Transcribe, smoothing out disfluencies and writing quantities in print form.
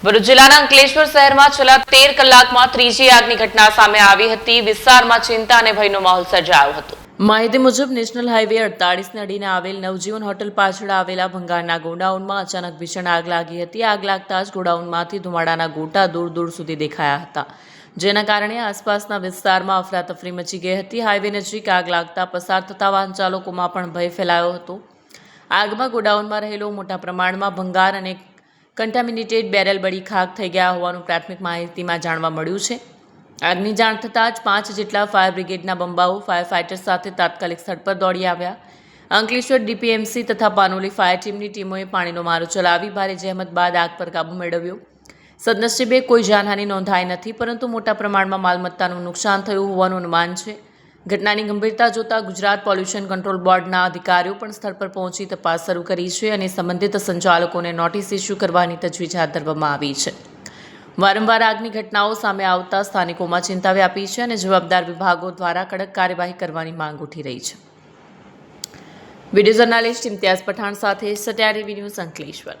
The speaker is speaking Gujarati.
ભરૂચ જિલ્લાના અંકલેશ્વર શહેરમાં છેલ્લા 13 કલાકમાં ત્રીજી આગની ઘટના સામે આવી હતી। વિસ્તારમાં ચિંતા અને ભયનો માહોલ સર્જાયો હતો। માહિતી મુજબ નેશનલ હાઈવે 48ને અડીને આવેલ નવજીવન હોટલ પાછળ આવેલા ભંગારના ગોડાઉનમાં અચાનક ભીષણ આગ લાગી હતી। આગ લાગતા જ ગોડાઉનમાંથી ધુમાડાના ગોટા દૂર દૂર સુધી દેખાયા હતા, જેના કારણે આસપાસના વિસ્તારમાં અફરાતફરી મચી ગઈ હતી। હાઈવે નજીક આગ લાગતા પસાર થતા વાહન ચાલકોમાં પણ ભય ફેલાયો હતો। આગમાં ગોડાઉનમાં રહેલો મોટા પ્રમાણમાં ભંગાર અને કન્ટામિનેટેડ બેરલ બળી ખાક થઈ ગયા હોવાનું પ્રાથમિક માહિતીમાં જાણવા મળ્યું છે। આગની જાણ થતાં જ 5 જેટલા ફાયર બ્રિગેડના બંબાઓ ફાયર ફાઇટર સાથે તાત્કાલિક સ્થળ પર દોડી આવ્યા। અંકલેશ્વર ડીપીએમસી તથા પાનોલી ફાયર ટીમની ટીમોએ પાણીનો મારો ચલાવી ભારે જહેમત બાદ આગ પર કાબૂ મેળવ્યો। સદનસીબે કોઈ જાનહાનિ નોંધાઈ નથી, પરંતુ મોટા પ્રમાણમાં માલમત્તાનું નુકસાન થયું હોવાનું અનુમાન છે। ઘટનાની ગંભીરતા જોતા ગુજરાત પોલ્યુશન કંટ્રોલ બોર્ડના અધિકારીઓ પણ સ્થળ પર પહોંચી તપાસ શરૂ કરી છે અને સંબંધિત સંચાલકોને નોટિસ ઇસ્યુ કરવાની તજવીજ હાથ ધરવામાં આવી છે। વારંવાર આગની ઘટનાઓ સામે આવતા સ્થાનિકોમાં ચિંતા વ્યાપી છે અને જવાબદાર વિભાગો દ્વારા કડક કાર્યવાહી કરવાની માંગ ઉઠી રહી છે। વિડીયો જર્નાલિસ્ટ ઇમ્તિયાઝ પઠાણ સાથે સત્યા ટીવી ન્યૂઝ અંકલેશ્વર।